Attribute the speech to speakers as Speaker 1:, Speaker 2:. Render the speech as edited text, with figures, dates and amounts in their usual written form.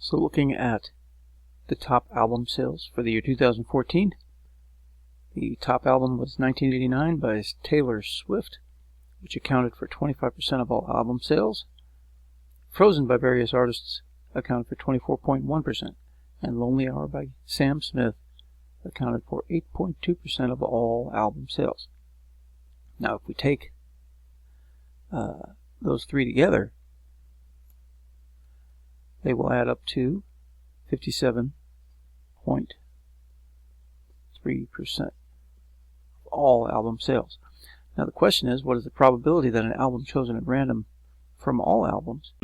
Speaker 1: So looking at the top album sales for the year 2014, the top album was 1989 by Taylor Swift, which accounted for 25% of all album sales. Frozen by various artists accounted for 24.1%, and Lonely Hour by Sam Smith accounted for 8.2% of all album sales. Now, if we take those three together, they will add up to 57.3% of all album sales. Now the question is, what is the probability that an album chosen at random from all albums